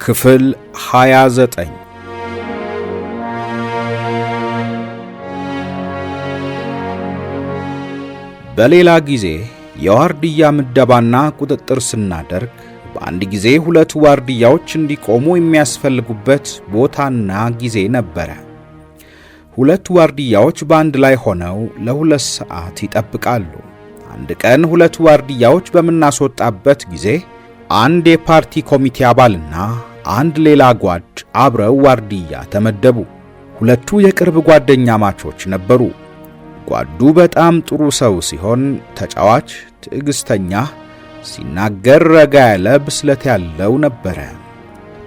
ክፍል 29 በሌላ ጊዜ የዋርድያ ምደባና ቁጥጥር ስናደርግ በአንድ ጊዜ ሁለት ዋርድያዎች እንዲቆሙ የሚያስፈልጉበት ቦታና ጊዜ ነበረ። ሁለት ዋርድያዎች በአንድ ላይ ሆነው ለ2 ሰዓት ይጠብቃሉ። አንድ ቀን ሁለት ዋርድያዎች በምናስወጣበት ጊዜ አንድ የፓርቲ ኮሚቴ አባልና አንድ ሌላ ጓድ አብረው ዋርድያ ተመደቡ። ሁለቱ የቅርብ ጓደኛ ማቾች ነበሩ። ጓዱ በጣም ጥሩ ሰው ሲሆን ተጫዋች፣ ትዕግስተኛ፣ ሲናገር ረጋ ያለ ብስለት ያለው ነበረ።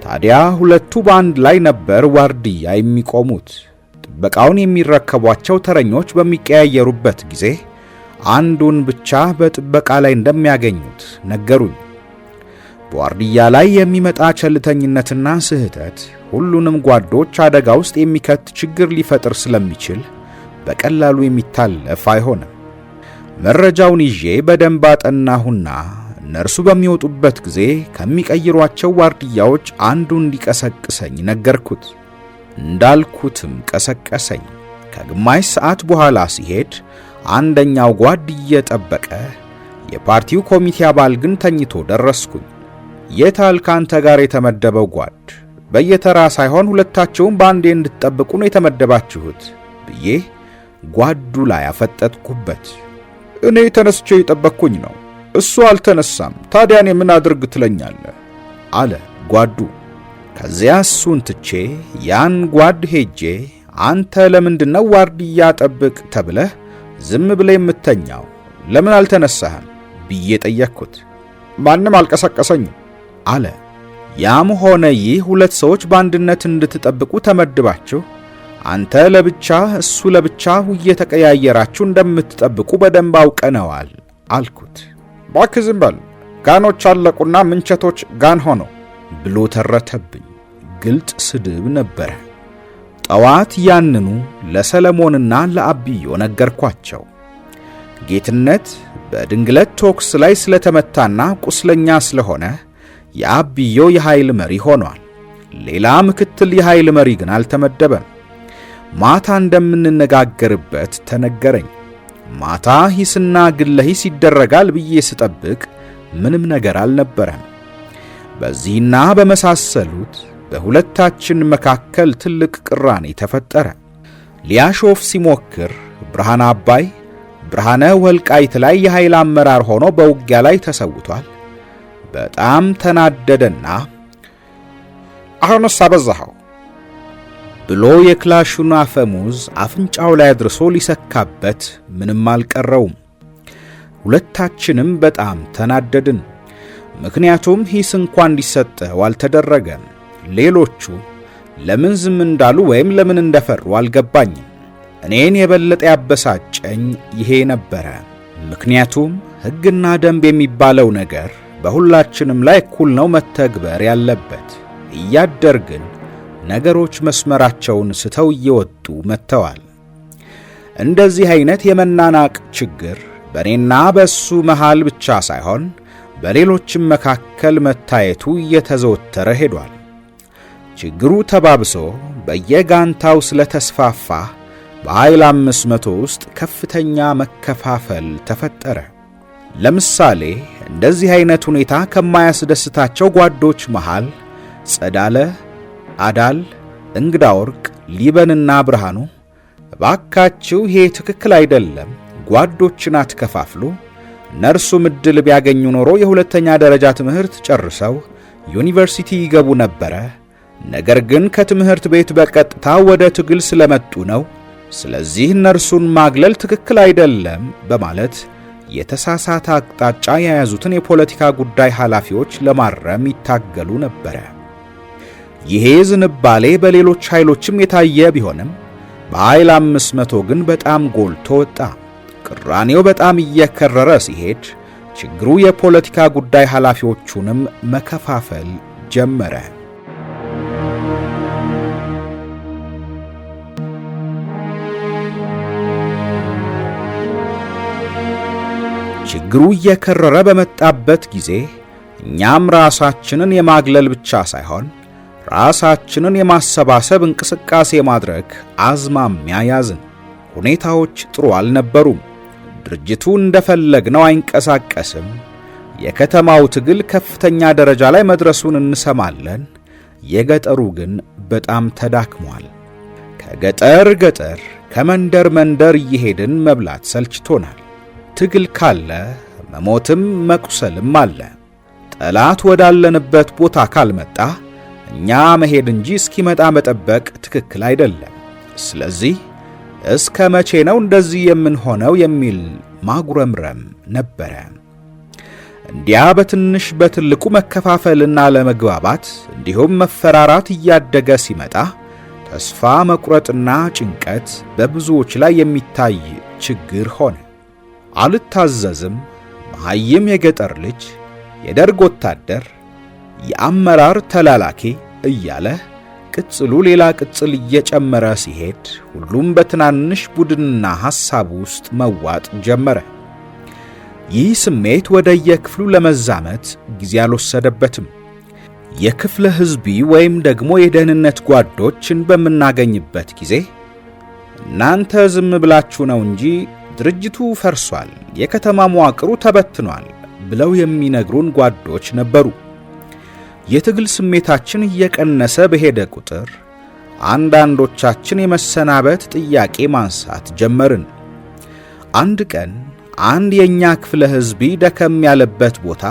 ታዲያ ሁለቱ በአንድ ላይ ነበር ዋርድያ የሚቆሙት። ጥበቃውን የሚረከቧቸው ተረኞች በሚቀያየሩበት ጊዜ አንዱን ብቻ በጥበቃ ላይ እንደሚያገኙት ነገሩኝ። በዋርድያ ላይ የሚመጣ ቸልተኝነትና ስህተት ሁሉንም ጓዶች አደጋ ውስጥ የሚከት ችግር ሊፈጥር ስለሚችል በቀላሉ የሚታለፍ አይሆንም። መረጃውን ይዤ በደንብ አጠናሁና እነርሱ በሚወጡበት ጊዜ ከሚቀይሯቸው ዋርድያዎች አንዱ እንዲቀሰቅሰኝ ነገርኩት። እንዳልኩትም ቀሰቀሰኝ። ከግማሽ ሰዓት በኋላ ሲሄድ አንደኛው ጓድ እየጠበቀ የፓርቲው ኮሚቴ አባል ግን ተኝቶ ደረስኩኝ። የታል ካንተ ጋር የተመደበው ጓድ? በየተራ ሳይሆን ሁለታቸውም በአንዴ እንድትጠብቁ ነው የተመደባችሁት ብዬ ጓዱ ላይ አፈጠጥኩበት። እኔ ተነስቼ የጠበቅኩኝ ነው፣ እሱ አልተነሳም። ታዲያ እኔ ምን አድርግ ትለኛለህ? አለ ጓዱ። ከዚያ እሱን ትቼ ያን ጓድ ሄጄ አንተ ለምንድነው ዋርድያ ጠብቅ ተብለህ ዝም ብለህ የምተኛው? ለምን አልተነሳህም ብዬ ጠየቅኩት። ማንም አልቀሰቀሰኝም አለ። ያም ሆነ ይህ ሁለት ሰዎች በአንድነት እንድትጠብቁ ተመድባችሁ አንተ ለብቻ እሱ ለብቻ እየተቀያየራችሁ እንደምትጠብቁ በደንብ አውቀነዋል አልኩት። እባክህ ዝም በል፣ ጋኖች አለቁና ምንቸቶች ጋን ሆነው ብሎ ተረተብኝ። ግልጽ ስድብ ነበረ። ጠዋት ያንኑ ለሰለሞንና ለአብዮ ነገርኳቸው። ጌትነት በድንግለት ቶክስ ላይ ስለተመታና ቁስለኛ ስለሆነ የአብዮ የኃይል መሪ ሆኗል። ሌላ ምክትል የኃይል መሪ ግን አልተመደበም። ማታ እንደምንነጋገርበት ተነገረኝ። ማታ ሂስና ግለሂስ ይደረጋል ብዬ ስጠብቅ ምንም ነገር አልነበረም። በዚህና በመሳሰሉት በሁለታችን መካከል ትልቅ ቅራኔ ተፈጠረ። ሊያሾፍ ሲሞክር ብርሃነ አባይ ብርሃነ ወልቃይት ላይ የኃይል አመራር ሆኖ በውጊያ ላይ ተሰውቷል። በጣም ተናደደና አሁንስ አበዛኸው ብሎ የክላሹን አፈሙዝ አፍንጫው ላይ አድርሶ ሊሰካበት ምንም አልቀረውም። ሁለታችንም በጣም ተናደድን። ምክንያቱም ሂስ እንኳን እንዲሰጠው አልተደረገም። ሌሎቹ ለምን ዝም እንዳሉ ወይም ለምን እንደፈሩ አልገባኝም። እኔን የበለጠ ያበሳጨኝ ይሄ ነበረ። ምክንያቱም ሕግና ደንብ የሚባለው ነገር በሁላችንም ላይ እኩል ነው መተግበር ያለበት። እያደር ግን ነገሮች መስመራቸውን ስተው እየወጡ መጥተዋል። እንደዚህ አይነት የመናናቅ ችግር በእኔና በእሱ መሃል ብቻ ሳይሆን በሌሎችም መካከል መታየቱ እየተዘወተረ ሄዷል። ችግሩ ተባብሶ በየጋንታው ስለተስፋፋ በኃይል 500 ውስጥ ከፍተኛ መከፋፈል ተፈጠረ። ለምሳሌ እንደዚህ አይነት ሁኔታ ከማያስደስታቸው ጓዶች መሃል ጸዳለ፣ አዳል፣ እንግዳ ወርቅ፣ ሊበንና ብርሃኑ እባካችሁ ይሄ ትክክል አይደለም፣ ጓዶችን አትከፋፍሉ፣ እነርሱም ዕድል ቢያገኙ ኖሮ የሁለተኛ ደረጃ ትምህርት ጨርሰው ዩኒቨርሲቲ ይገቡ ነበረ። ነገር ግን ከትምህርት ቤት በቀጥታ ወደ ትግል ስለመጡ ነው። ስለዚህ እነርሱን ማግለል ትክክል አይደለም በማለት የተሳሳተ አቅጣጫ የያዙትን የፖለቲካ ጉዳይ ኃላፊዎች ለማረም ይታገሉ ነበረ። ይሄ ዝንባሌ በሌሎች ኃይሎችም የታየ ቢሆንም በኃይል 500 ግን በጣም ጎልቶ ወጣ። ቅራኔው በጣም እየከረረ ሲሄድ ችግሩ የፖለቲካ ጉዳይ ኃላፊዎቹንም መከፋፈል ጀመረ። ችግሩ እየከረረ በመጣበት ጊዜ እኛም ራሳችንን የማግለል ብቻ ሳይሆን ራሳችንን የማሰባሰብ እንቅስቃሴ ማድረግ አዝማሚያ ያዝን። ሁኔታዎች ጥሩ አልነበሩም። ድርጅቱ እንደፈለግነው አይንቀሳቀስም። የከተማው ትግል ከፍተኛ ደረጃ ላይ መድረሱን እንሰማለን። የገጠሩ ግን በጣም ተዳክሟል። ከገጠር ገጠር ከመንደር መንደር እየሄድን መብላት ሰልችቶናል። ትግል ካለ መሞትም መቁሰልም አለ። ጠላት ወዳለንበት ቦታ ካልመጣ እኛ መሄድ እንጂ እስኪመጣ መጠበቅ ትክክል አይደለም። ስለዚህ እስከ መቼ ነው እንደዚህ የምንሆነው የሚል ማጉረምረም ነበረ። እንዲያ በትንሽ በትልቁ መከፋፈልና ለመግባባት እንዲሁም መፈራራት እያደገ ሲመጣ ተስፋ መቁረጥና ጭንቀት በብዙዎች ላይ የሚታይ ችግር ሆነ። አልታዘዝም፣ መሐይም የገጠር ልጅ፣ የደርግ ወታደር፣ የአመራር ተላላኪ እያለ ቅጽሉ ሌላ ቅጽል እየጨመረ ሲሄድ ሁሉም በትናንሽ ቡድንና ሐሳብ ውስጥ መዋጥ ጀመረ። ይህ ስሜት ወደ የክፍሉ ለመዛመት ጊዜ አልወሰደበትም። የክፍለ ሕዝቢ ወይም ደግሞ የደህንነት ጓዶችን በምናገኝበት ጊዜ እናንተ ዝም ብላችሁ ነው እንጂ ድርጅቱ ፈርሷል፣ የከተማ መዋቅሩ ተበትኗል ብለው የሚነግሩን ጓዶች ነበሩ። የትግል ስሜታችን እየቀነሰ በሄደ ቁጥር አንዳንዶቻችን የመሰናበት ጥያቄ ማንሳት ጀመርን። አንድ ቀን አንድ የኛ ክፍለ ሕዝቢ ደከም ያለበት ቦታ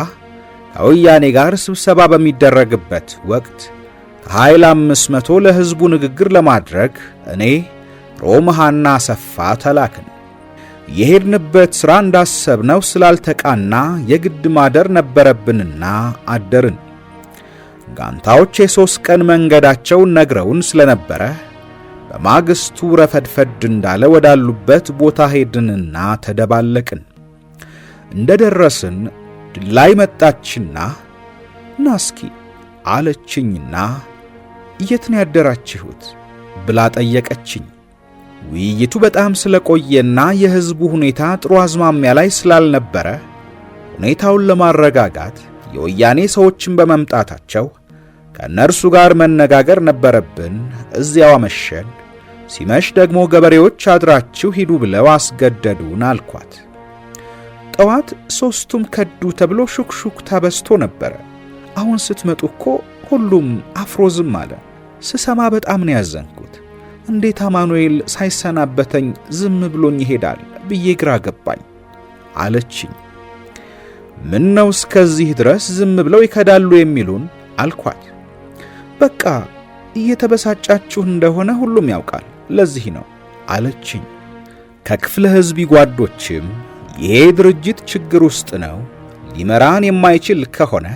ከወያኔ ጋር ስብሰባ በሚደረግበት ወቅት ከኃይል 500 ለሕዝቡ ንግግር ለማድረግ እኔ ሮምሃና ሰፋ ተላክን። የሄድንበት ሥራ እንዳሰብነው ስላልተቃና የግድ ማደር ነበረብንና አደርን። ጋንታዎች የ3 ቀን መንገዳቸውን ነግረውን ስለነበረ በማግስቱ ረፈድፈድ እንዳለ ወዳሉበት ቦታ ሄድንና ተደባለቅን። እንደደረስን ድላይ መጣችና ናስኪ አለችኝና የት ነው ያደራችሁት ብላ ጠየቀችኝ። ውይይቱ በጣም ስለቆየና የሕዝቡ ሁኔታ ጥሩ አዝማሚያ ላይ ስላልነበረ ሁኔታውን ለማረጋጋት የወያኔ ሰዎችን በመምጣታቸው ከእነርሱ ጋር መነጋገር ነበረብን። እዚያው አመሸን። ሲመሽ ደግሞ ገበሬዎች አድራችሁ ሂዱ ብለው አስገደዱን አልኳት። ጠዋት 3ቱም ከዱ ተብሎ ሹክሹክታ በዝቶ ነበረ። አሁን ስትመጡ እኮ ሁሉም አፍሮ ዝም አለ። ስሰማ በጣም ነው ያዘንኩት። እንዴት አማኑኤል ሳይሰናበተኝ ዝም ብሎኝ ይሄዳል ብዬ ግራ ገባኝ አለችኝ። ምን ነው እስከዚህ ድረስ ዝም ብለው ይከዳሉ የሚሉን አልኳት። በቃ እየተበሳጫችሁ እንደሆነ ሁሉም ያውቃል፣ ለዚህ ነው አለችኝ። ከክፍለ ሕዝቢ ጓዶችም ይሄ ድርጅት ችግር ውስጥ ነው፣ ሊመራን የማይችል ከሆነ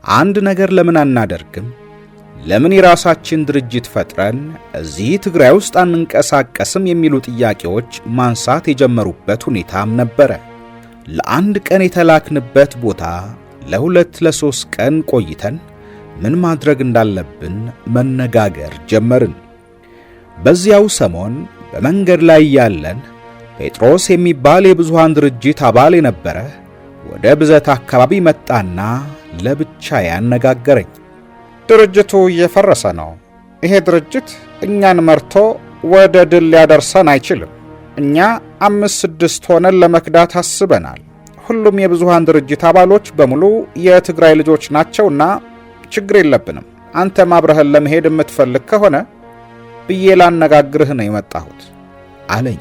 አንድ ነገር ለምን አናደርግም? ለምን የራሳችን ድርጅት ፈጥረን እዚህ ትግራይ ውስጥ አንንቀሳቀስም? የሚሉ ጥያቄዎች ማንሳት የጀመሩበት ሁኔታም ነበረ። ለአንድ ቀን የተላክንበት ቦታ ለ2 ለ3 ቀን ቆይተን ምን ማድረግ እንዳለብን መነጋገር ጀመርን። በዚያው ሰሞን በመንገድ ላይ ያለን ጴጥሮስ የሚባል የብዙሃን ድርጅት አባል የነበረ ወደ ብዘት አካባቢ መጣና ለብቻ ያነጋገረኝ። ድርጅቱ እየፈረሰ ነው። ይሄ ድርጅት እኛን መርቶ ወደ ድል ሊያደርሰን አይችልም። እኛ 5-6 ሆነን ለመክዳት አስበናል። ሁሉም የብዙሃን ድርጅት አባሎች በሙሉ የትግራይ ልጆች ናቸውና ችግር የለብንም። አንተ ማብረህን ለመሄድ የምትፈልግ ከሆነ ብዬ ላነጋግርህ ነው የመጣሁት አለኝ።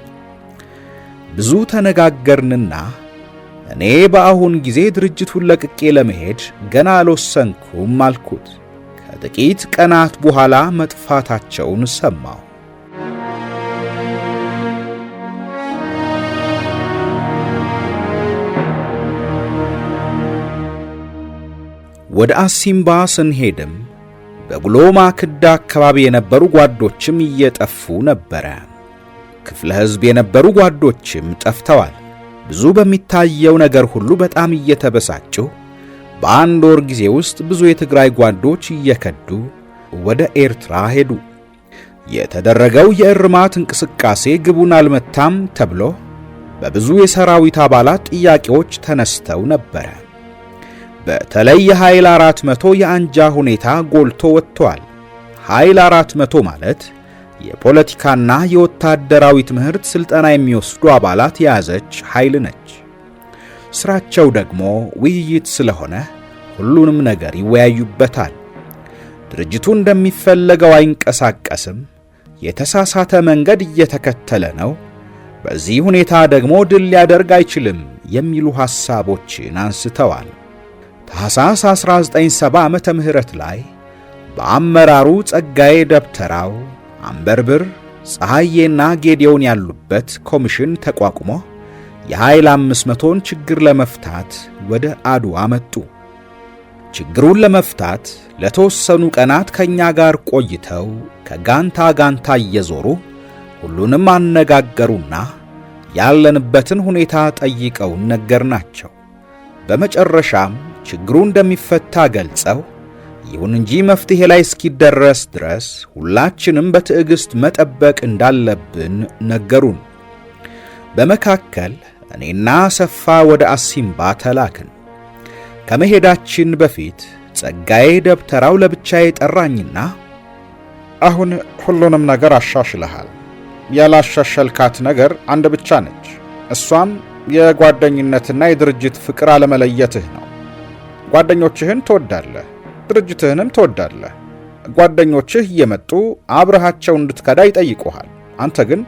ብዙ ተነጋገርንና እኔ በአሁን ጊዜ ድርጅቱን ለቅቄ ለመሄድ ገና አልወሰንኩም አልኩት። ከጥቂት ቀናት በኋላ መጥፋታቸውን ሰማሁ። ወደ አሲምባ ስንሄድም በጉሎ ማክዳ አካባቢ የነበሩ ጓዶችም እየጠፉ ነበረ። ክፍለ ሕዝብ የነበሩ ጓዶችም ጠፍተዋል። ብዙ በሚታየው ነገር ሁሉ በጣም እየተበሳጩ በአንድ ወር ጊዜ ውስጥ ብዙ የትግራይ ጓዶች እየከዱ ወደ ኤርትራ ሄዱ። የተደረገው የእርማት እንቅስቃሴ ግቡን አልመታም ተብሎ በብዙ የሰራዊት አባላት ጥያቄዎች ተነስተው ነበረ። በተለይ የኃይል 400 የአንጃ ሁኔታ ጎልቶ ወጥቷል። ኃይል 400 ማለት የፖለቲካና የወታደራዊ ትምህርት ስልጠና የሚወስዱ አባላት የያዘች ኃይል ነች። ስራቸው ደግሞ ውይይት ስለሆነ ሁሉንም ነገር ይወያዩበታል። ድርጅቱ እንደሚፈለገው አይንቀሳቀስም፣ የተሳሳተ መንገድ እየተከተለ ነው፣ በዚህ ሁኔታ ደግሞ ድል ሊያደርግ አይችልም የሚሉ ሐሳቦችን አንስተዋል። ታኅሳስ 1970 ዓመተ ምህረት ላይ በአመራሩ ጸጋዬ ደብተራው፣ አንበርብር፣ ፀሐዬና ጌዴዎን ያሉበት ኮሚሽን ተቋቁሞ የኃይል 500ን ችግር ለመፍታት ወደ አድዋ መጡ። ችግሩን ለመፍታት ለተወሰኑ ቀናት ከኛ ጋር ቆይተው ከጋንታ ጋንታ እየዞሩ ሁሉንም አነጋገሩና ያለንበትን ሁኔታ ጠይቀው ነገርናቸው። በመጨረሻም ችግሩ እንደሚፈታ ገልጸው ይሁን እንጂ መፍትሄ ላይ እስኪደረስ ድረስ ሁላችንም በትዕግስት መጠበቅ እንዳለብን ነገሩን። በመካከል እኔና ሰፋ ወደ አሲምባ ተላክን። ከመሄዳችን በፊት ጸጋዬ ደብተራው ለብቻዬ ጠራኝና አሁን ሁሉንም ነገር አሻሽለሃል። ያላሻሸልካት ነገር አንድ ብቻ ነች። እሷም የጓደኝነትና የድርጅት ፍቅር አለመለየትህ ነው። ጓደኞችህን ትወዳለህ፣ ድርጅትህንም ትወዳለህ። ጓደኞችህ እየመጡ አብረሃቸው እንድትከዳ ይጠይቁሃል። አንተ ግን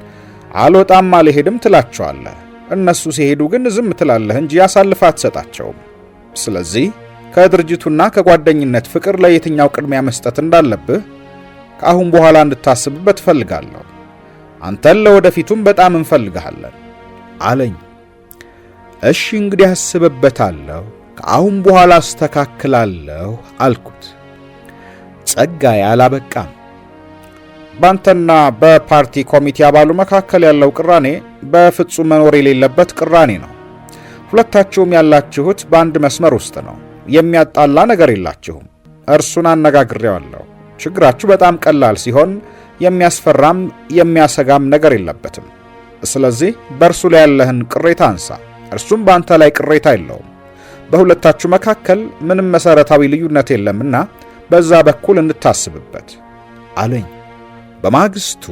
አልወጣም አልሄድም ትላቸዋለህ። እነሱ ሲሄዱ ግን ዝም ትላለህ እንጂ አሳልፈህ አትሰጣቸውም። ስለዚህ ከድርጅቱና ከጓደኝነት ፍቅር ለየትኛው ቅድሚያ መስጠት እንዳለብህ ከአሁን በኋላ እንድታስብበት እፈልጋለሁ። አንተን ለወደፊቱም በጣም እንፈልግሃለን አለኝ። እሺ እንግዲህ አስብበታለሁ፣ ከአሁን በኋላ አስተካክላለሁ አልኩት። ጸጋዬ አላበቃም። ባንተና በፓርቲ ኮሚቴ አባሉ መካከል ያለው ቅራኔ በፍጹም መኖር የሌለበት ቅራኔ ነው። ሁለታችሁም ያላችሁት በአንድ መስመር ውስጥ ነው። የሚያጣላ ነገር የላችሁም። እርሱን አነጋግሬዋለሁ። ችግራችሁ በጣም ቀላል ሲሆን የሚያስፈራም የሚያሰጋም ነገር የለበትም። ስለዚህ በእርሱ ላይ ያለህን ቅሬታ አንሳ፣ እርሱም በአንተ ላይ ቅሬታ የለውም። በሁለታችሁ መካከል ምንም መሰረታዊ ልዩነት የለምና በዛ በኩል እንታስብበት አለኝ። በማግስቱ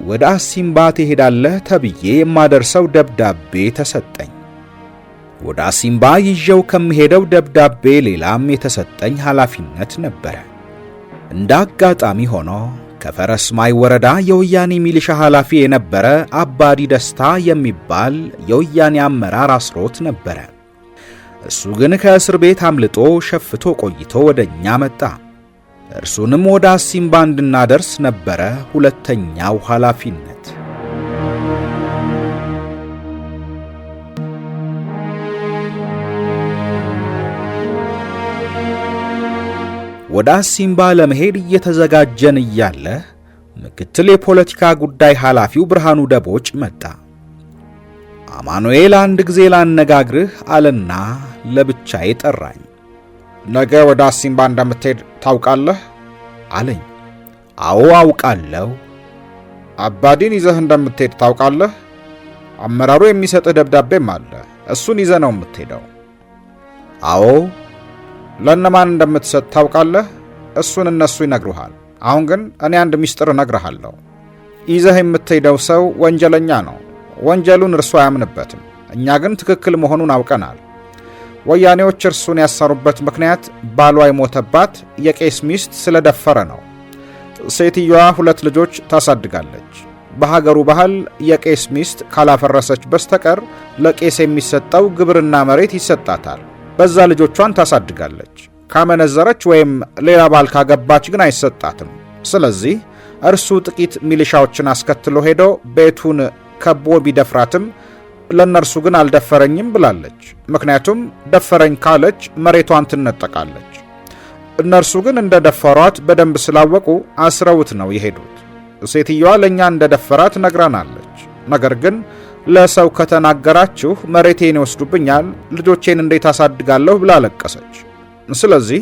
ወደ አሲምባ ትሄዳለህ ተብዬ የማደርሰው ደብዳቤ ተሰጠኝ። ወደ አሲምባ ይዤው ከምሄደው ደብዳቤ ሌላም የተሰጠኝ ኃላፊነት ነበረ። እንደ አጋጣሚ ሆኖ ከፈረስ ማይ ወረዳ የወያኔ ሚሊሻ ኃላፊ የነበረ አባዲ ደስታ የሚባል የወያኔ አመራር አስሮት ነበረ። እሱ ግን ከእስር ቤት አምልጦ ሸፍቶ ቆይቶ ወደኛ መጣ። እርሱንም ወደ አሲምባ እንድናደርስ ነበረ ሁለተኛው ኃላፊነት። ወደ አሲምባ ለመሄድ እየተዘጋጀን እያለ ምክትል የፖለቲካ ጉዳይ ኃላፊው ብርሃኑ ደቦጭ መጣ። አማኑኤል አንድ ጊዜ ላነጋግርህ አለና ለብቻዬ ጠራኝ። ነገ ወደ አሲምባ እንደምትሄድ ታውቃለህ አለኝ። አዎ አውቃለሁ። አባዲን ይዘህ እንደምትሄድ ታውቃለህ? አመራሩ የሚሰጥህ ደብዳቤም አለ። እሱን ይዘህ ነው የምትሄደው። አዎ። ለነማን እንደምትሰጥ ታውቃለህ? እሱን እነሱ ይነግሩሃል። አሁን ግን እኔ አንድ ሚስጥር እነግርሃለሁ። ይዘህ የምትሄደው ሰው ወንጀለኛ ነው። ወንጀሉን እርሱ አያምንበትም። እኛ ግን ትክክል መሆኑን አውቀናል። ወያኔዎች እርሱን ያሰሩበት ምክንያት ባሏ የሞተባት የቄስ ሚስት ስለደፈረ ነው። ሴትዮዋ 2 ልጆች ታሳድጋለች። በሀገሩ ባህል የቄስ ሚስት ካላፈረሰች በስተቀር ለቄስ የሚሰጠው ግብርና መሬት ይሰጣታል። በዛ ልጆቿን ታሳድጋለች። ካመነዘረች ወይም ሌላ ባል ካገባች ግን አይሰጣትም። ስለዚህ እርሱ ጥቂት ሚሊሻዎችን አስከትሎ ሄዶ ቤቱን ከቦ ቢደፍራትም ለነርሱ ግን አልደፈረኝም ብላለች። ምክንያቱም ደፈረኝ ካለች መሬቷን ትነጠቃለች። እነርሱ ግን እንደደፈሯት በደንብ ስላወቁ አስረውት ነው የሄዱት። ሴትዮዋ ለኛ እንደደፈራት ነግራናለች። ነገር ግን ለሰው ከተናገራችሁ መሬቴን ይወስዱብኛል፣ ልጆቼን እንዴት አሳድጋለሁ ብላ ለቀሰች። ስለዚህ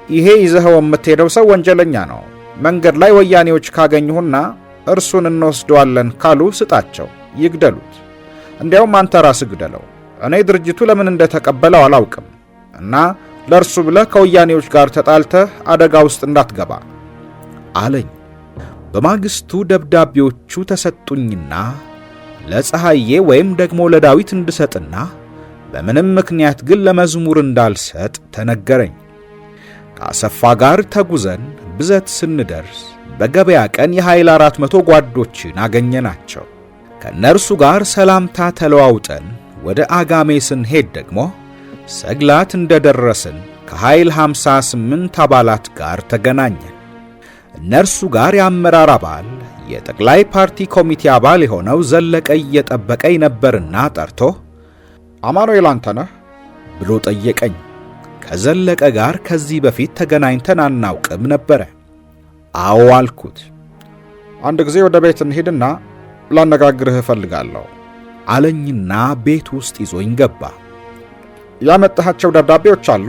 ይሄ ይዘኸው የምትሄደው ሰው ወንጀለኛ ነው። መንገድ ላይ ወያኔዎች ካገኙና እርሱን እንወስደዋለን ካሉ ስጣቸው፣ ይግደሉት። እንዲያውም አንተ ራስህ ግደለው። እኔ ድርጅቱ ለምን እንደተቀበለው አላውቅም እና ለእርሱ ብለህ ከወያኔዎች ጋር ተጣልተህ አደጋ ውስጥ እንዳትገባ አለኝ። በማግስቱ ደብዳቤዎቹ ተሰጡኝና ለፀሐዬ ወይም ደግሞ ለዳዊት እንድሰጥና በምንም ምክንያት ግን ለመዝሙር እንዳልሰጥ ተነገረኝ። ከአሰፋ ጋር ተጉዘን ብዘት ስንደርስ በገበያ ቀን የኃይል 400 ጓዶችን አገኘናቸው። ከእነርሱ ጋር ሰላምታ ተለዋውጠን ወደ አጋሜ ስንሄድ ደግሞ ሰግላት እንደደረስን ከኃይል 58 አባላት ጋር ተገናኘን። እነርሱ ጋር የአመራር አባል የጠቅላይ ፓርቲ ኮሚቴ አባል የሆነው ዘለቀ እየጠበቀኝ ነበርና ጠርቶ አማኑኤል አንተ ነህ ብሎ ጠየቀኝ። ከዘለቀ ጋር ከዚህ በፊት ተገናኝተን አናውቅም ነበረ። አዎ አልኩት። አንድ ጊዜ ወደ ቤት እንሂድና ላነጋግርህ እፈልጋለሁ አለኝና ቤት ውስጥ ይዞኝ ገባ። ያመጣሃቸው ደብዳቤዎች አሉ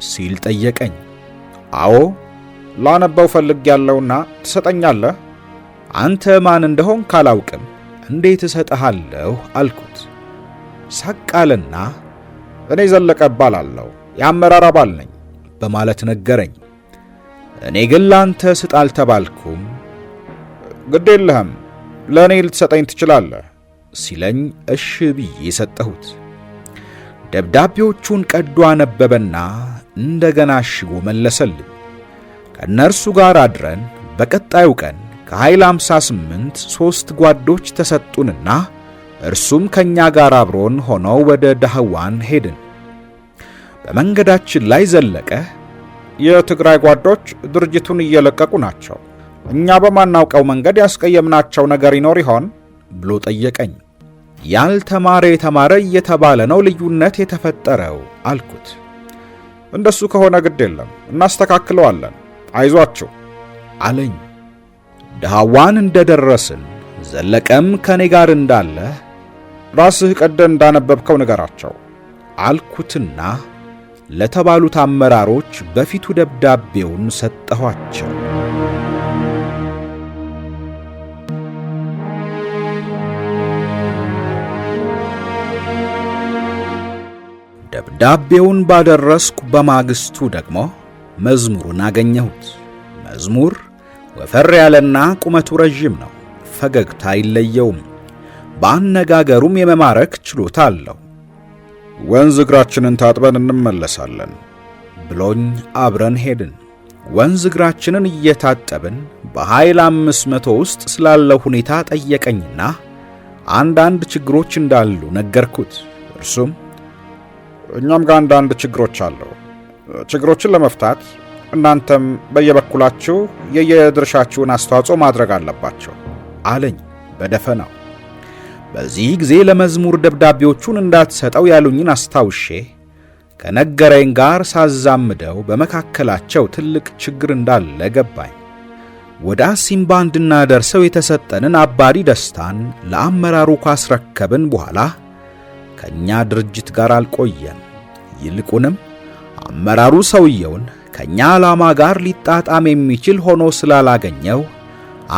ሲል ጠየቀኝ። አዎ ላነበው ፈልጌያለሁና ትሰጠኛለህ? አንተ ማን እንደሆን ካላውቅም እንዴት እሰጥሃለሁ አልኩት። ሳቃለና እኔ ዘለቀ እባላለሁ የአመራር አባል ነኝ በማለት ነገረኝ። እኔ ግን ላንተ ስጥ አልተባልኩም። ግድ የለህም ለእኔ ልትሰጠኝ ትችላለህ ሲለኝ እሺ ብዬ ሰጠሁት። ደብዳቤዎቹን ቀዶ አነበበና እንደገና አሽጎ መለሰልኝ። ከእነርሱ ጋር አድረን በቀጣዩ ቀን ከኃይል 58 3 ጓዶች ተሰጡንና እርሱም ከኛ ጋር አብሮን ሆኖ ወደ ዳህዋን ሄድን። በመንገዳችን ላይ ዘለቀ የትግራይ ጓዶች ድርጅቱን እየለቀቁ ናቸው፣ እኛ በማናውቀው መንገድ ያስቀየምናቸው ነገር ይኖር ይሆን ብሎ ጠየቀኝ። ያልተማረ የተማረ እየተባለ ነው ልዩነት የተፈጠረው አልኩት። እንደሱ ከሆነ ግድ የለም እናስተካክለዋለን፣ አይዟችሁ አለኝ። ዳህዋን እንደደረስን ዘለቀም ከኔ ጋር እንዳለ ራስህ ቀደም እንዳነበብከው ንገራቸው አልኩትና ለተባሉት አመራሮች በፊቱ ደብዳቤውን ሰጠኋቸው። ደብዳቤውን ባደረስኩ በማግስቱ ደግሞ መዝሙሩን አገኘሁት። መዝሙር ወፈር ያለና ቁመቱ ረጅም ነው። ፈገግታ አይለየውም። በአነጋገሩም የመማረክ ችሎታ አለው። ወንዝ እግራችንን ታጥበን እንመለሳለን ብሎኝ አብረን ሄድን። ወንዝ እግራችንን እየታጠብን በኃይል 500 ውስጥ ስላለው ሁኔታ ጠየቀኝና አንዳንድ ችግሮች እንዳሉ ነገርኩት። እርሱም እኛም ጋር አንዳንድ ችግሮች አለው፣ ችግሮችን ለመፍታት እናንተም በየበኩላችሁ የየድርሻችሁን አስተዋጽኦ ማድረግ አለባቸው አለኝ በደፈናው። በዚህ ጊዜ ለመዝሙር ደብዳቤዎቹን እንዳትሰጠው ያሉኝን አስታውሼ ከነገረኝ ጋር ሳዛምደው በመካከላቸው ትልቅ ችግር እንዳለ ገባኝ። ወደ አሲምባ እንድናደርሰው የተሰጠንን አባዲ ደስታን ለአመራሩ ካስረከብን በኋላ ከኛ ድርጅት ጋር አልቆየም። ይልቁንም አመራሩ ሰውየውን ከኛ ዓላማ ጋር ሊጣጣም የሚችል ሆኖ ስላላገኘው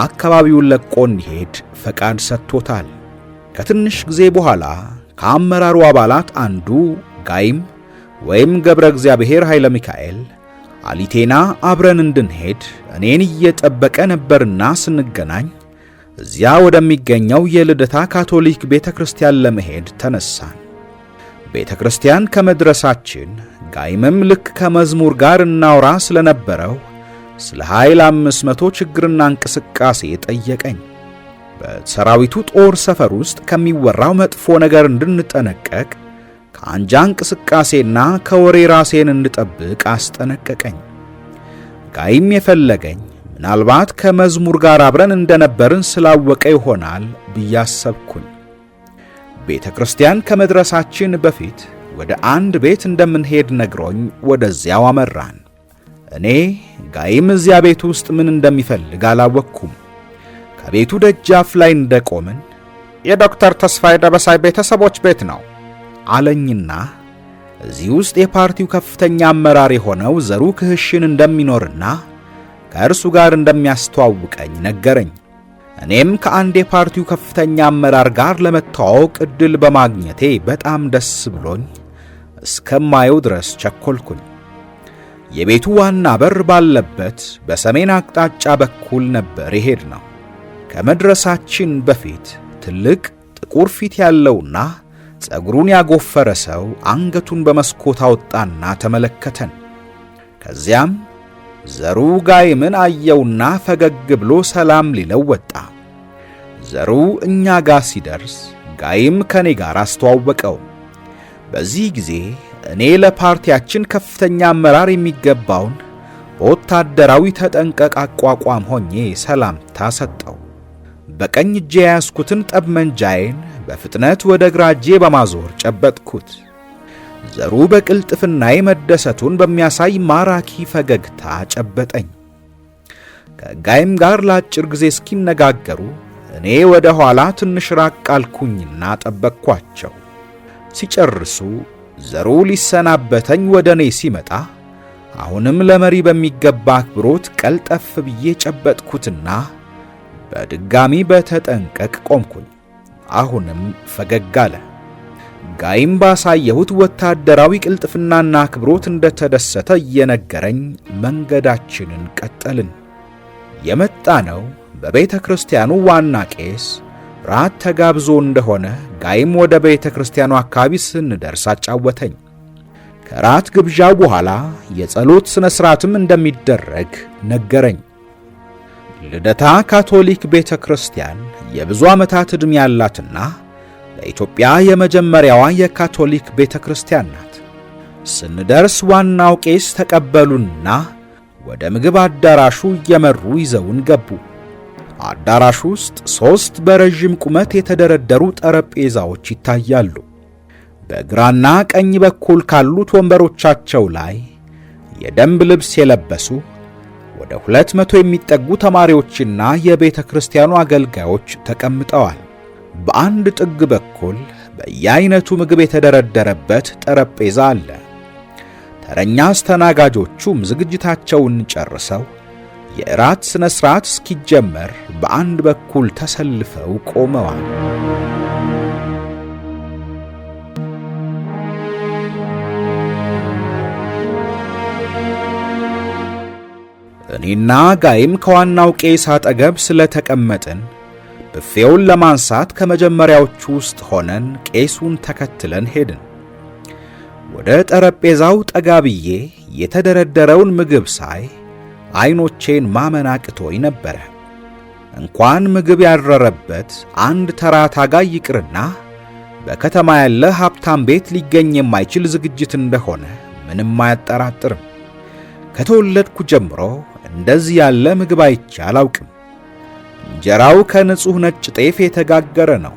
አካባቢውን ለቆ እንዲሄድ ፈቃድ ሰጥቶታል። ከትንሽ ጊዜ በኋላ ከአመራሩ አባላት አንዱ ጋይም ወይም ገብረ እግዚአብሔር ኃይለ ሚካኤል አሊቴና አብረን እንድንሄድ እኔን እየጠበቀ ነበርና ስንገናኝ እዚያ ወደሚገኘው የልደታ ካቶሊክ ቤተክርስቲያን ለመሄድ ተነሳን። ቤተክርስቲያን ከመድረሳችን ጋይምም ልክ ከመዝሙር ጋር እናውራ ስለነበረው ስለ ኃይል 500 ችግርና እንቅስቃሴ ጠየቀኝ። በሰራዊቱ ጦር ሰፈር ውስጥ ከሚወራው መጥፎ ነገር እንድንጠነቀቅ ከአንጃ እንቅስቃሴና ከወሬ ራሴን እንድጠብቅ አስጠነቀቀኝ። ጋይም የፈለገኝ ምናልባት ከመዝሙር ጋር አብረን እንደነበርን ስላወቀ ይሆናል ብያሰብኩኝ። ቤተ ክርስቲያን ከመድረሳችን በፊት ወደ አንድ ቤት እንደምንሄድ ነግሮኝ ወደዚያው አመራን። እኔ ጋይም እዚያ ቤት ውስጥ ምን እንደሚፈልግ አላወቅኩም። ከቤቱ ደጃፍ ላይ እንደቆምን የዶክተር ተስፋዬ ደበሳይ ቤተሰቦች ቤት ነው አለኝና እዚህ ውስጥ የፓርቲው ከፍተኛ አመራር የሆነው ዘሩ ክህሽን እንደሚኖርና ከእርሱ ጋር እንደሚያስተዋውቀኝ ነገረኝ። እኔም ከአንድ የፓርቲው ከፍተኛ አመራር ጋር ለመተዋወቅ ዕድል በማግኘቴ በጣም ደስ ብሎኝ እስከማየው ድረስ ቸኮልኩኝ። የቤቱ ዋና በር ባለበት በሰሜን አቅጣጫ በኩል ነበር የሄድነው። ከመድረሳችን በፊት ትልቅ ጥቁር ፊት ያለውና ጸጉሩን ያጎፈረ ሰው አንገቱን በመስኮት አወጣና ተመለከተን። ከዚያም ዘሩ ጋይምን አየውና ፈገግ ብሎ ሰላም ሊለው ወጣ። ዘሩ እኛ ጋር ሲደርስ ጋይም ከኔ ጋር አስተዋወቀው። በዚህ ጊዜ እኔ ለፓርቲያችን ከፍተኛ አመራር የሚገባውን በወታደራዊ ተጠንቀቅ አቋቋም ሆኜ ሰላምታ ሰጠው። በቀኝ እጄ ያዝኩትን ጠብመንጃዬን በፍጥነት ወደ ግራ እጄ በማዞር ጨበጥኩት። ዘሩ በቅልጥፍናዬ መደሰቱን በሚያሳይ ማራኪ ፈገግታ ጨበጠኝ። ከጋይም ጋር ለአጭር ጊዜ እስኪነጋገሩ እኔ ወደ ኋላ ትንሽ ራቅ አልኩኝና ጠበቅኳቸው። ሲጨርሱ ዘሩ ሊሰናበተኝ ወደ እኔ ሲመጣ አሁንም ለመሪ በሚገባ አክብሮት ቀልጠፍ ብዬ ጨበጥኩትና በድጋሚ በተጠንቀቅ ቆምኩኝ። አሁንም ፈገግ አለ። ጋይም ባሳየሁት ወታደራዊ ቅልጥፍናና አክብሮት እንደተደሰተ እየነገረኝ መንገዳችንን ቀጠልን። የመጣነው በቤተ ክርስቲያኑ ዋና ቄስ ራት ተጋብዞ እንደሆነ ጋይም ወደ ቤተ ክርስቲያኑ አካባቢ ስንደርስ አጫወተኝ። ከራት ግብዣው በኋላ የጸሎት ሥነ ሥርዓትም እንደሚደረግ ነገረኝ። ልደታ ካቶሊክ ቤተ ክርስቲያን የብዙ ዓመታት ዕድሜ ያላትና በኢትዮጵያ የመጀመሪያዋ የካቶሊክ ቤተ ክርስቲያን ናት። ስንደርስ ዋናው ቄስ ተቀበሉንና ወደ ምግብ አዳራሹ እየመሩ ይዘውን ገቡ። አዳራሹ ውስጥ 3 በረዥም ቁመት የተደረደሩ ጠረጴዛዎች ይታያሉ። በግራና ቀኝ በኩል ካሉት ወንበሮቻቸው ላይ የደንብ ልብስ የለበሱ ወደ 200 የሚጠጉ ተማሪዎችና የቤተ ክርስቲያኑ አገልጋዮች ተቀምጠዋል። በአንድ ጥግ በኩል በየአይነቱ ምግብ የተደረደረበት ጠረጴዛ አለ። ተረኛ አስተናጋጆቹም ዝግጅታቸውን ጨርሰው የእራት ሥነ ሥርዓት እስኪጀመር በአንድ በኩል ተሰልፈው ቆመዋል። እኔና ጋይም ከዋናው ቄስ አጠገብ ስለተቀመጥን ብፌውን ለማንሳት ከመጀመሪያዎቹ ውስጥ ሆነን ቄሱን ተከትለን ሄድን። ወደ ጠረጴዛው ጠጋ ብዬ የተደረደረውን ምግብ ሳይ አይኖቼን ማመን አቅቶኝ ነበረ። እንኳን ምግብ ያረረበት አንድ ተራ ታጋይ ይቅርና በከተማ ያለ ሀብታም ቤት ሊገኝ የማይችል ዝግጅት እንደሆነ ምንም አያጠራጥርም። ከተወለድኩ ጀምሮ እንደዚህ ያለ ምግብ አይቼ አላውቅም። እንጀራው ከንጹሕ ነጭ ጤፍ የተጋገረ ነው።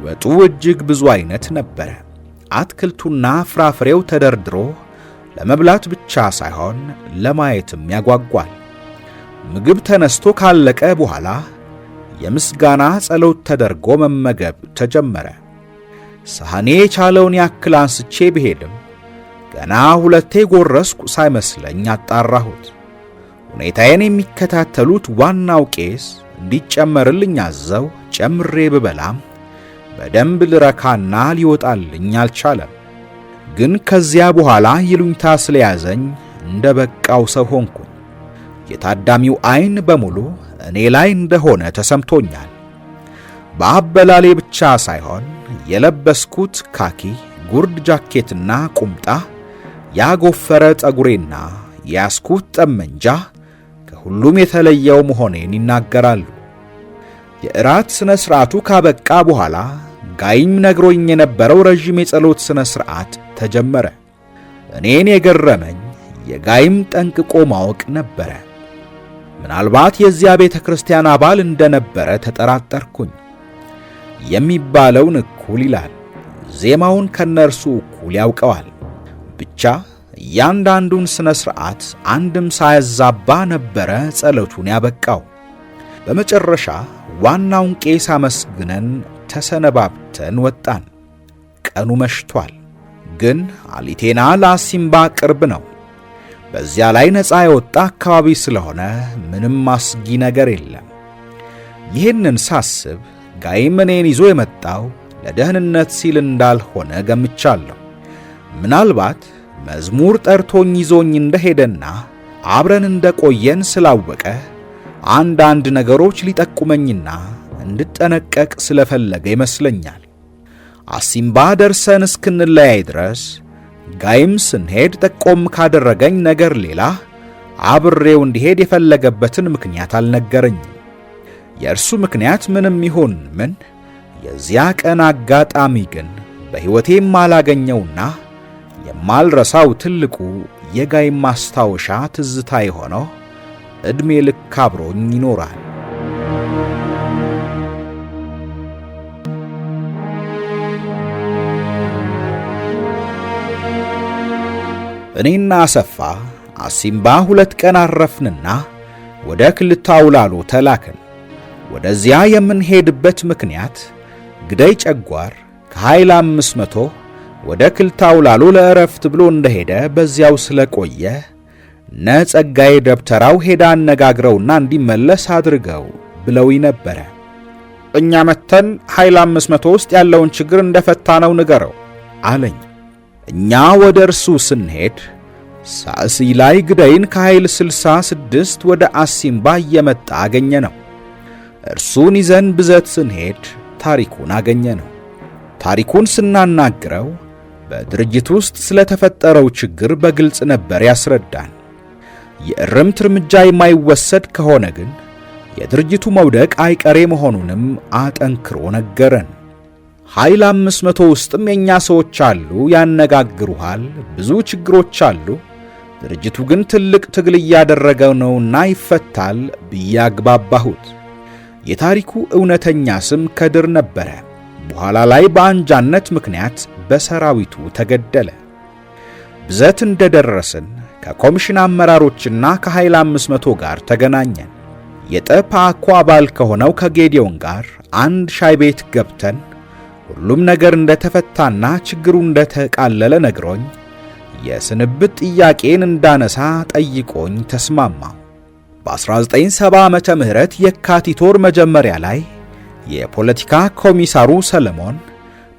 ወጡ እጅግ ብዙ አይነት ነበረ። አትክልቱና ፍራፍሬው ተደርድሮ ለመብላት ብቻ ሳይሆን ለማየትም ያጓጓል። ምግብ ተነስቶ ካለቀ በኋላ የምስጋና ጸሎት ተደርጎ መመገብ ተጀመረ። ሳህኔ የቻለውን ያክል አንስቼ ብሄድም ገና 2 ጎረስኩ ሳይመስለኝ አጣራሁት። ሁኔታዬን የሚከታተሉት ዋናው ቄስ እንዲጨመርልኝ አዘው ጨምሬ ብበላም በደንብ ልረካና ሊወጣልኝ አልቻለም። ግን ከዚያ በኋላ ይሉኝታ ስለያዘኝ እንደ በቃው ሰው ሆንኩኝ። የታዳሚው አይን በሙሉ እኔ ላይ እንደሆነ ተሰምቶኛል። በአበላሌ ብቻ ሳይሆን የለበስኩት ካኪ ጉርድ ጃኬትና ቁምጣ፣ ያጎፈረ ጠጉሬና ያስኩት ጠመንጃ ከሁሉም የተለየው መሆኔን ይናገራሉ። የእራት ሥነ ሥርዓቱ ካበቃ በኋላ ጋይም ነግሮኝ የነበረው ረዥም የጸሎት ሥነ ሥርዓት ተጀመረ። እኔን የገረመኝ የጋይም ጠንቅቆ ማወቅ ነበረ። ምናልባት የዚያ ቤተ ክርስቲያን አባል እንደነበረ ተጠራጠርኩኝ። የሚባለውን እኩል ይላል፣ ዜማውን ከነርሱ እኩል ያውቀዋል። ብቻ እያንዳንዱን ሥነ ሥርዓት አንድም ሳያዛባ ነበረ ጸሎቱን ያበቃው። በመጨረሻ ዋናውን ቄስ አመስግነን ተሰነባብተን ወጣን። ቀኑ መሽቷል፣ ግን አሊቴና ለአሲምባ ቅርብ ነው። በዚያ ላይ ነፃ የወጣ አካባቢ ስለሆነ ምንም አስጊ ነገር የለም። ይህንን ሳስብ ጋይም እኔን ይዞ የመጣው ለደህንነት ሲል እንዳልሆነ ገምቻለሁ። ምናልባት መዝሙር ጠርቶኝ ይዞኝ እንደሄደና አብረን እንደቆየን ስላወቀ አንዳንድ ነገሮች ሊጠቁመኝና እንድጠነቀቅ ስለፈለገ ይመስለኛል። አሲምባ ደርሰን እስክንለያይ ድረስ ጋይም ስንሄድ ጠቆም ካደረገኝ ነገር ሌላ አብሬው እንዲሄድ የፈለገበትን ምክንያት አልነገረኝም። የእርሱ ምክንያት ምንም ይሁን ምን የዚያ ቀን አጋጣሚ ግን በሕይወቴ የማላገኘውና የማልረሳው ትልቁ የጋይም ማስታወሻ ትዝታ የሆነው ዕድሜ ልክ አብሮኝ ይኖራል። እኔና አሰፋ አሲምባ 2 ቀን አረፍንና ወደ ክልተ አውላሎ ተላክን። ወደዚያ የምንሄድበት ምክንያት ግዳይ ጨጓር ከኃይል 500 ወደ ክልተ አውላሎ ለእረፍት ብሎ እንደሄደ በዚያው ስለቆየ ነጸጋዬ ደብተራው ሄዳ አነጋግረውና እንዲመለስ አድርገው ብለውኝ ነበረ። እኛ መተን ኃይል 500 ውስጥ ያለውን ችግር እንደፈታነው ንገረው አለኝ። እኛ ወደ እርሱ ስንሄድ ሳእሲ ላይ ግዳይን ከኃይል 66 ወደ አሲምባ እየመጣ አገኘ ነው። እርሱን ይዘን ብዘት ስንሄድ ታሪኩን አገኘ ነው። ታሪኩን ስናናግረው በድርጅት ውስጥ ስለተፈጠረው ችግር በግልጽ ነበር ያስረዳን። የእርምት እርምጃ የማይወሰድ ከሆነ ግን የድርጅቱ መውደቅ አይቀሬ መሆኑንም አጠንክሮ ነገረን። ኃይል 500 ውስጥም የኛ ሰዎች አሉ፣ ያነጋግሩሃል፣ ብዙ ችግሮች አሉ። ድርጅቱ ግን ትልቅ ትግል እያደረገ ነውና ይፈታል ብዬ አግባባሁት። የታሪኩ እውነተኛ ስም ከድር ነበረ። በኋላ ላይ በአንጃነት ምክንያት በሰራዊቱ ተገደለ። ብዘት እንደደረስን ከኮሚሽን አመራሮችና ከኃይል 500 ጋር ተገናኘን። የጠፓኮ አባል ከሆነው ከጌዲዮን ጋር አንድ ሻይ ቤት ገብተን ሁሉም ነገር እንደተፈታና ችግሩ እንደተቃለለ ነግሮኝ የስንብት ጥያቄን እንዳነሳ ጠይቆኝ ተስማማው። በ1970 ዓመተ ምህረት የካቲት ወር መጀመሪያ ላይ የፖለቲካ ኮሚሳሩ ሰለሞን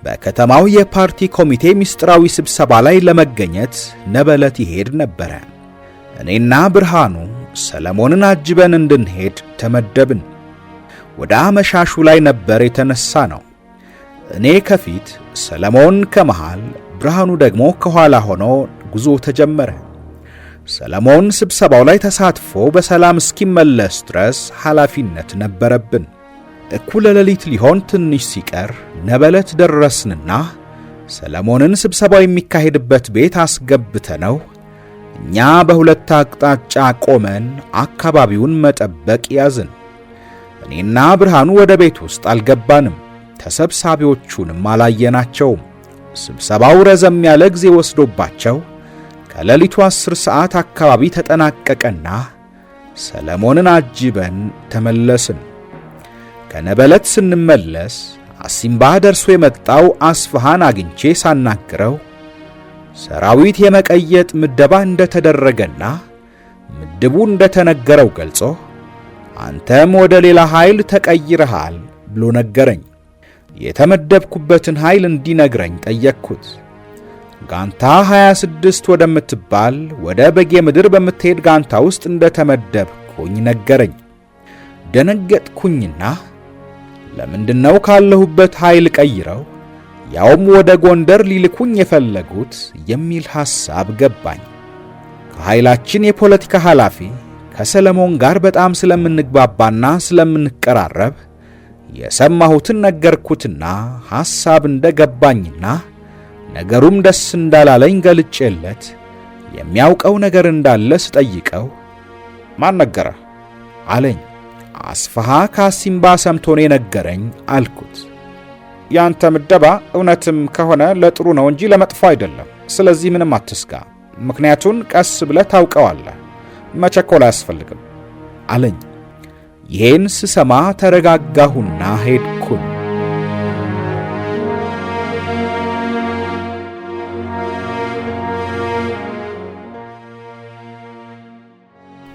በከተማው የፓርቲ ኮሚቴ ምስጢራዊ ስብሰባ ላይ ለመገኘት ነበለት ይሄድ ነበረ። እኔና ብርሃኑ ሰለሞንን አጅበን እንድንሄድ ተመደብን። ወደ አመሻሹ ላይ ነበር የተነሳ ነው። እኔ ከፊት ሰለሞን ከመሃል ብርሃኑ ደግሞ ከኋላ ሆኖ ጉዞ ተጀመረ። ሰለሞን ስብሰባው ላይ ተሳትፎ በሰላም እስኪመለስ ድረስ ኃላፊነት ነበረብን። እኩለ ሌሊት ሊሆን ትንሽ ሲቀር ነበለት ደረስንና ሰለሞንን ስብሰባው የሚካሄድበት ቤት አስገብተነው እኛ በሁለት አቅጣጫ ቆመን አካባቢውን መጠበቅ ያዝን። እኔና ብርሃኑ ወደ ቤት ውስጥ አልገባንም። ተሰብሳቢዎቹንም አላየናቸውም። ስብሰባው ረዘም ያለ ጊዜ ወስዶባቸው ከሌሊቱ 10 ሰዓት አካባቢ ተጠናቀቀና ሰለሞንን አጅበን ተመለስን። ከነበለት ስንመለስ አሲምባ ደርሶ የመጣው አስፋሃን አግኝቼ ሳናግረው ሰራዊት የመቀየጥ ምደባ እንደተደረገና ምድቡ እንደተነገረው ገልጾ አንተም ወደ ሌላ ኃይል ተቀይረሃል ብሎ ነገረኝ። የተመደብኩበትን ኃይል እንዲነግረኝ ጠየቅኩት። ጋንታ 26 ወደምትባል ወደ በጌ ምድር በምትሄድ ጋንታ ውስጥ እንደተመደብኩኝ ነገረኝ። ደነገጥኩኝና ለምንድነው ካለሁበት ኃይል ቀይረው ያውም ወደ ጎንደር ሊልኩኝ የፈለጉት የሚል ሐሳብ ገባኝ። ከኃይላችን የፖለቲካ ኃላፊ ከሰለሞን ጋር በጣም ስለምንግባባና ስለምንቀራረብ የሰማሁትን ነገርኩትና ሐሳብ እንደገባኝና ነገሩም ደስ እንዳላለኝ ገልጬለት የሚያውቀው ነገር እንዳለ ስጠይቀው ማን ነገረ አለኝ። አስፋሃ ከአሲምባ ሰምቶኔ ነገረኝ አልኩት። ያንተ ምደባ እውነትም ከሆነ ለጥሩ ነው እንጂ ለመጥፎ አይደለም። ስለዚህ ምንም አትስጋ፣ ምክንያቱን ቀስ ብለህ ታውቀዋለህ። መቸኮል አያስፈልግም አለኝ። ይሄን ስሰማ ተረጋጋሁና ሄድኩኝ።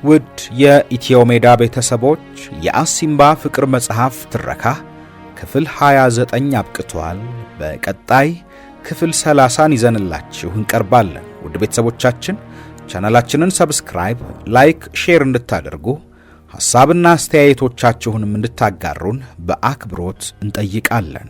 ውድ የኢትዮ ሜዳ ቤተሰቦች የአሲምባ ፍቅር መጽሐፍ ትረካ ክፍል 29 አብቅቷል። በቀጣይ ክፍል 30ን ይዘንላችሁ እንቀርባለን። ውድ ቤተሰቦቻችን ቻናላችንን ሰብስክራይብ፣ ላይክ፣ ሼር እንድታደርጉ ሐሳብና አስተያየቶቻችሁንም እንድታጋሩን በአክብሮት እንጠይቃለን።